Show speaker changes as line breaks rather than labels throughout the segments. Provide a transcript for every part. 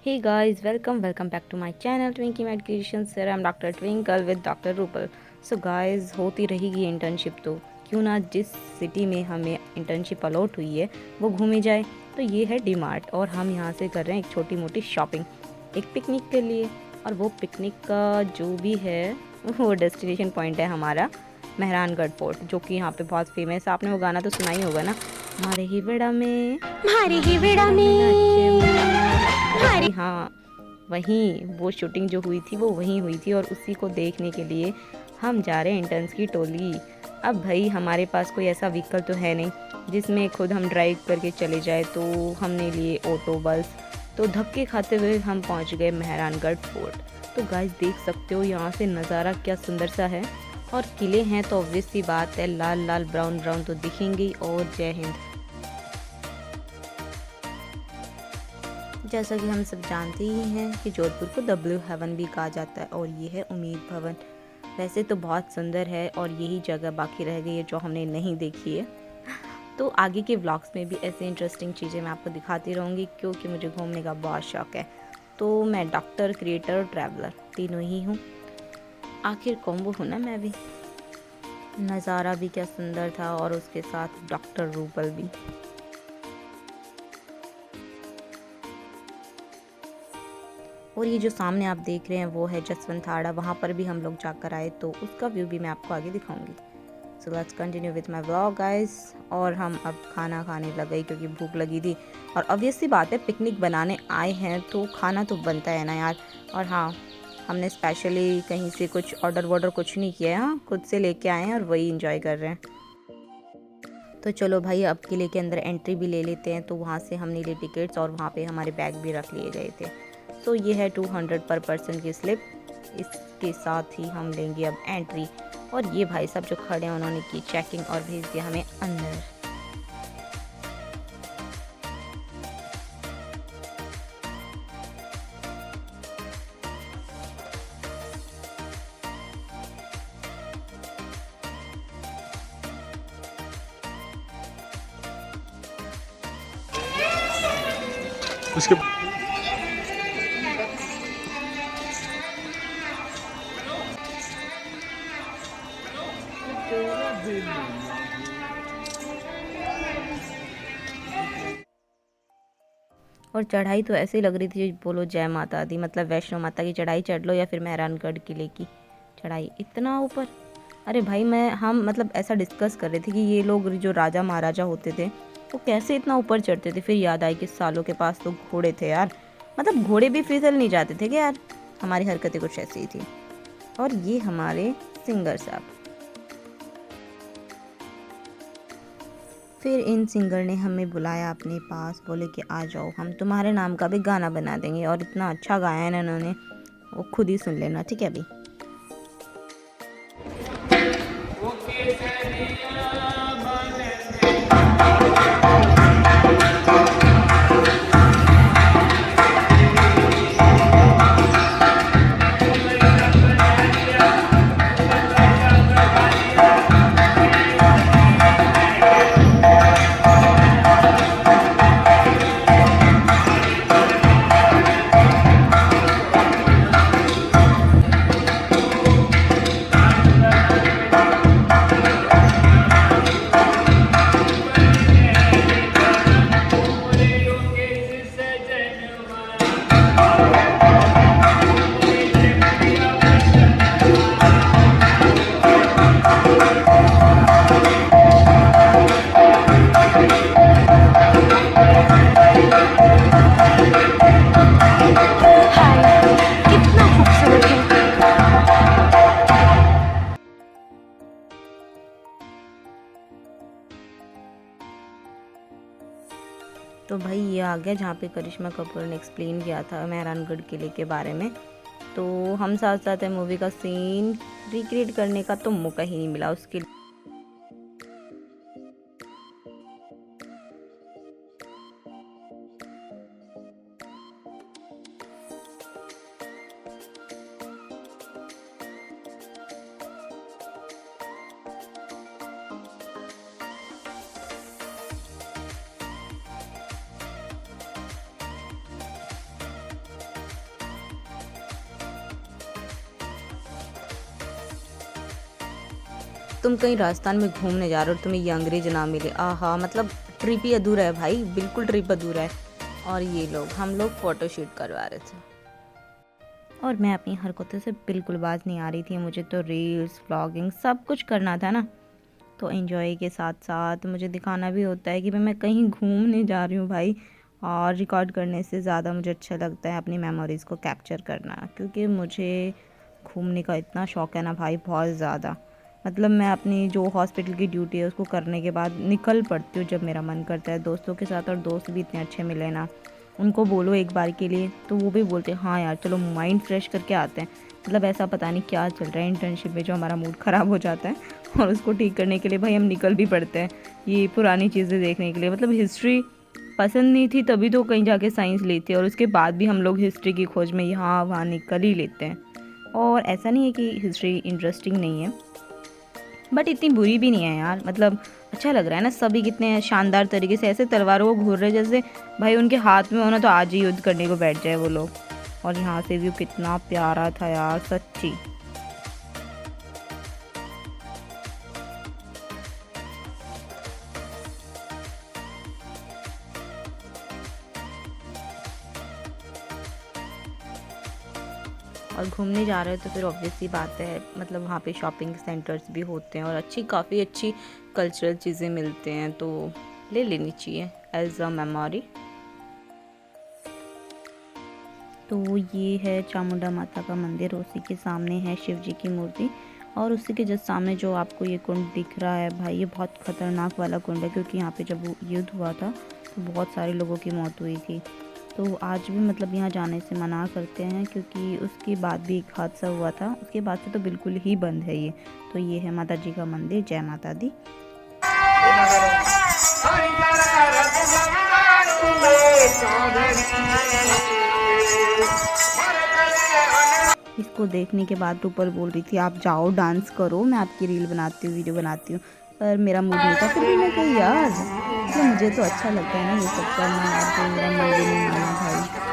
Hey guys, welcome back to my channel Twinkie Mad Creations. Sir, I'm Dr. Twinkle with Dr. Rupal. So guys, होती रहेगी internship तो क्यों ना जिस city में हमें इंटर्नशिप अलॉट हुई है वो घूमी जाए। तो ये है डी मार्ट और हम यहाँ से कर रहे हैं एक छोटी मोटी शॉपिंग एक पिकनिक के लिए। और वो पिकनिक का जो भी है वो डेस्टिनेशन पॉइंट है हमारा मेहरानगढ़ फोर्ट, जो कि यहाँ पे बहुत फेमस है। आपने वो गाना तो सुना ही होगा ना, मारे ही बेड़ा में
मारे ही बेड़ा में
जी हाँ, वहीं वो शूटिंग जो हुई थी वो वहीं हुई थी और उसी को देखने के लिए हम जा रहे हैं इंटर्न्स की टोली। अब भाई हमारे पास कोई ऐसा व्हीकल तो है नहीं जिसमें खुद हम ड्राइव करके चले जाए, तो हमने लिए ऑटो बस। तो धक्के खाते हुए हम पहुंच गए मेहरानगढ़ फोर्ट। तो गाइस देख सकते हो यहाँ से नज़ारा क्या सुंदर सा है। और किले हैं तो ऑब्वियस सी बात है लाल लाल ब्राउन ब्राउन तो दिखेंगे ही। और जय हिंद। जैसा कि हम सब जानते ही हैं कि जोधपुर को W हेवन भी कहा जाता है और ये है उम्मीद भवन। वैसे तो बहुत सुंदर है और यही जगह बाकी रह गई है जो हमने नहीं देखी है। तो आगे के व्लॉग्स में भी ऐसे इंटरेस्टिंग चीज़ें मैं आपको दिखाती रहूँगी क्योंकि मुझे घूमने का बहुत शौक है। तो मैं डॉक्टर, क्रिएटर और ट्रैवलर तीनों ही हूँ। आखिर कॉम्बो हूँ ना मैं भी। नज़ारा भी क्या सुंदर था और उसके साथ डॉक्टर रूपल भी। और ये जो सामने आप देख रहे हैं वो है जसवंताड़ा, वहाँ पर भी हम लोग जाकर आए, तो उसका व्यू भी मैं आपको आगे दिखाऊंगी। So let's continue with my vlog guys. और हम अब खाना खाने लग गए क्योंकि भूख लगी थी। और ऑब्वियस सी बात है, पिकनिक बनाने आए हैं तो खाना तो बनता है ना यार। और हाँ, हमने स्पेशली कहीं से कुछ ऑर्डर वॉर्डर कुछ नहीं किया है, हाँ खुद से लेके आए हैं और वही इंजॉय कर रहे हैं। तो चलो भाई, अब किले के अंदर एंट्री भी ले लेते हैं। तो वहाँ से हमने ली टिकट्स और वहाँ पे हमारे बैग भी रख लिए गए थे। तो ये है 200 पर पर्सन की स्लिप। इसके साथ ही हम लेंगे अब एंट्री। और ये भाई साहब जो खड़े हैं उन्होंने की चेकिंग और भेज दिया हमें अंदर।
उसके
और चढ़ाई तो ऐसी लग रही थी बोलो जय माता दी, मतलब वैष्णो माता की चढ़ाई चढ़ लो या फिर मेहरानगढ़ किले की चढ़ाई। इतना ऊपर! अरे भाई हम मतलब ऐसा डिस्कस कर रहे थे कि ये लोग जो राजा महाराजा होते थे वो कैसे इतना ऊपर चढ़ते थे। फिर याद आई कि सालों के पास तो घोड़े थे यार, मतलब घोड़े भी फिसल नहीं जाते थे क्या यार। हमारी हरकतें कुछ ऐसी ही थी। और ये हमारे सिंगर साहब। फिर इन सिंगर ने हमें बुलाया अपने पास, बोले कि आ जाओ हम तुम्हारे नाम का भी गाना बना देंगे। और इतना अच्छा गाया है ना इन्होंने, वो खुद ही सुन लेना, ठीक है अभी।
हाय कितना खूबसूरत है।
तो भाई ये आ गया जहाँ पे करिश्मा कपूर ने एक्सप्लेन किया था मेहरानगढ़ किले के बारे में। तो हम साथ साथ है मूवी का सीन रिक्रिएट करने का तो मौका ही नहीं मिला उसके। तुम कहीं राजस्थान में घूमने जा रहे हो, तुम्हें ये अंग्रेज ना मिले, आहा, मतलब ट्रिप ही अधूरा है भाई, बिल्कुल ट्रिप अधूरा है। और ये लोग, हम लोग फ़ोटो शूट करवा रहे थे और मैं अपनी हरकतों से बिल्कुल बाज नहीं आ रही थी। मुझे तो रील्स, व्लॉगिंग सब कुछ करना था ना, तो एंजॉय के साथ साथ मुझे दिखाना भी होता है कि मैं कहीं घूमने जा रही हूँ भाई। और रिकॉर्ड करने से ज़्यादा मुझे अच्छा लगता है अपनी मेमोरीज़ को कैप्चर करना, क्योंकि मुझे घूमने का इतना शौक़ है ना भाई, बहुत ज़्यादा। मतलब मैं अपनी जो हॉस्पिटल की ड्यूटी है उसको करने के बाद निकल पड़ती हूँ जब मेरा मन करता है दोस्तों के साथ। और दोस्त भी इतने अच्छे मिले ना, उनको बोलो एक बार के लिए तो वो भी बोलते हैं हाँ यार चलो माइंड फ्रेश करके आते हैं। मतलब ऐसा पता नहीं क्या चल रहा है इंटर्नशिप में जो हमारा मूड ख़राब हो जाता है, और उसको ठीक करने के लिए भाई हम निकल भी पड़ते हैं ये पुरानी चीज़ें देखने के लिए। मतलब हिस्ट्री पसंद नहीं थी तभी तो कहीं जाके साइंस ली थी, और उसके बाद भी हम लोग हिस्ट्री की खोज में यहाँ वहाँ निकल ही लेते हैं। और ऐसा नहीं है कि हिस्ट्री इंटरेस्टिंग नहीं है, बट इतनी बुरी भी नहीं है यार। मतलब अच्छा लग रहा है ना, सभी कितने शानदार तरीके से ऐसे तलवारों को घूर रहे जैसे भाई उनके हाथ में होना तो आज ही युद्ध करने को बैठ जाए वो लोग। और यहाँ से व्यू कितना प्यारा था यार सच्ची। और घूमने जा रहे हो तो फिर ऑब्वियसली बात है, मतलब वहाँ पे शॉपिंग सेंटर्स भी होते हैं और काफ़ी अच्छी कल्चरल चीज़ें मिलते हैं, तो ले लेनी चाहिए एज अ मेमोरी। तो ये है चामुंडा माता का मंदिर, उसी के सामने है शिव जी की मूर्ति, और उसी के जस्ट सामने जो आपको ये कुंड दिख रहा है भाई, ये बहुत ख़तरनाक वाला कुंड है, क्योंकि यहाँ पे जब वो युद्ध हुआ था तो बहुत सारे लोगों की मौत हुई थी। तो आज भी मतलब यहाँ जाने से मना करते हैं, क्योंकि उसके बाद भी एक हादसा हुआ था, उसके बाद से तो बिल्कुल ही बंद है ये। तो ये है माता जी का मंदिर। जय माता दी। इसको देखने के बाद ऊपर बोल रही थी आप जाओ डांस करो, मैं आपकी रील बनाती हूँ, वीडियो बनाती हूँ, पर मेरा मूड नहीं था। फिर भी मैं कही यार, तो मुझे तो अच्छा लगता है ना ये सब करना, यार कोई मेरा मूड ही नहीं माना भाई।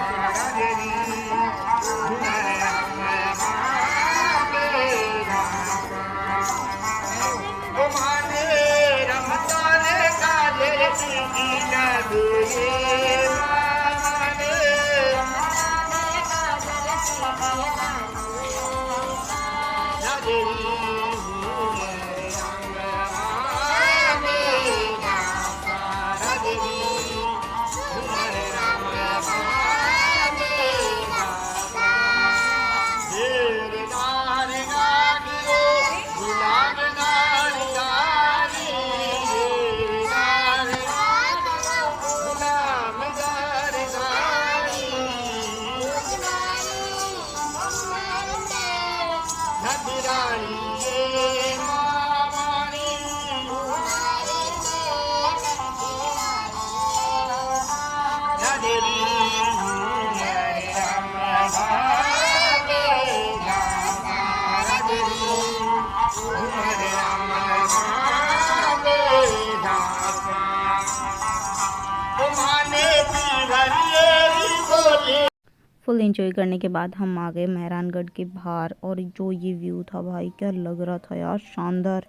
फुल एंजॉय करने के बाद हम आ गए मेहरानगढ़ के बाहर, और जो ये व्यू था भाई क्या लग रहा था यार, शानदार।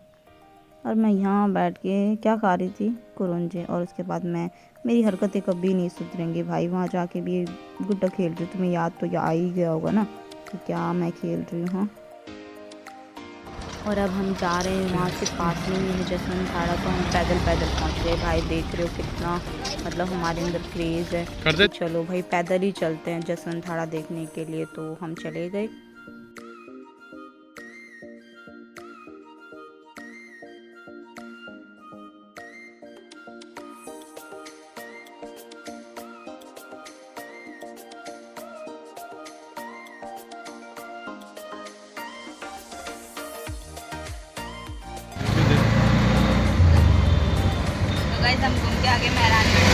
और मैं यहाँ बैठ के क्या खा रही थी, कुरुंजे। और उसके बाद मेरी हरकतें कभी नहीं सुधरेंगी भाई, वहाँ जाके भी गुड्डा खेल रही, तुम्हें याद तो आ ही गया होगा ना कि क्या मैं खेल रही हूँ। और अब हम जा रहे हैं, वहाँ से पास में ही है जसवंत थाड़ा, तो हम पैदल पहुँच गए भाई। देख रहे हो कितना मतलब हमारे अंदर क्रेज़ है, चलो भाई पैदल ही चलते हैं जसवंत थाड़ा देखने के लिए। तो हम चले गए। गाइस हम घूम के आगे मेहरानगढ़,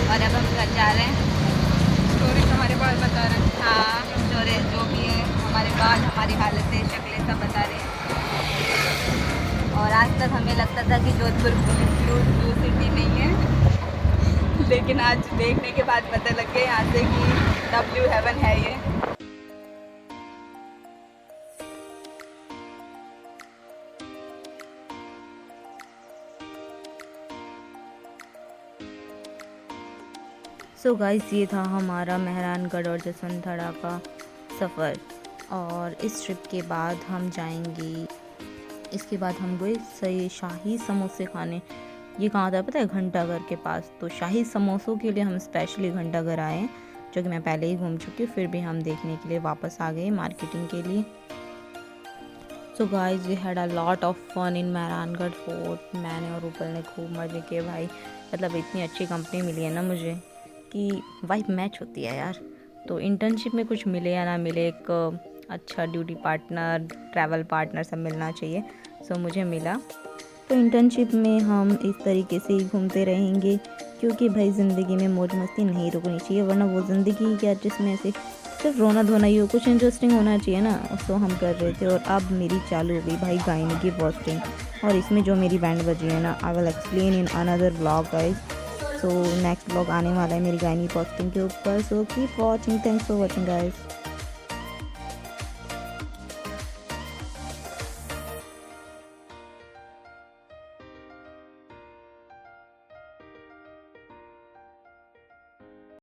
और अब हम घर जा रहे हैं।
स्टोरी हमारे बाल बता रहे हैं।
हाँ, स्टोरी जो भी है, हमारे बाल, हमारी हालतें, शक्लें सब बता रहे हैं। और आज तक हमें लगता था कि जोधपुर ब्लू सिटी नहीं है, लेकिन आज देखने के बाद पता लग गया यहाँ से कि W हेवन है। ये सो गाइस ये था हमारा मेहरानगढ़ और जसवंतथाड़ा का सफ़र। और इस ट्रिप के बाद हम जाएंगे, इसके बाद हम गए सही शाही समोसे खाने। ये कहाँ था पता है? घंटाघर के पास। तो शाही समोसों के लिए हम स्पेशली घंटाघर आए हैं, जो कि मैं पहले ही घूम चुकी हूँ, फिर भी हम देखने के लिए वापस आ गए मार्केटिंग के लिए। So guys we had a lot of fun in Mehrangarh fort. मैंने और रूपल ने खूब मज़े किए भाई। मतलब इतनी अच्छी कंपनी मिली है ना मुझे कि वाइब मैच होती है यार। तो इंटर्नशिप में कुछ मिले या ना मिले, एक अच्छा ड्यूटी पार्टनर, ट्रैवल पार्टनर सब मिलना चाहिए। सो मुझे मिला। तो इंटर्नशिप में हम इस तरीके से ही घूमते रहेंगे, क्योंकि भाई ज़िंदगी में मौज मस्ती नहीं रुकनी चाहिए, वरना वो ज़िंदगी क्या जिसमें से सिर्फ रोना धोना ही हो, कुछ इंटरेस्टिंग होना चाहिए ना। सो हम कर रहे थे। और अब मेरी चालू हो गई भाई गायनी की पोस्टिंग, और इसमें जो मेरी बैंड बजी है ना, I will explain in another vlog guys. So next vlog आने वाला है मेरी गायनी पोस्टिंग के ऊपर। So keep watching, thanks for watching guys.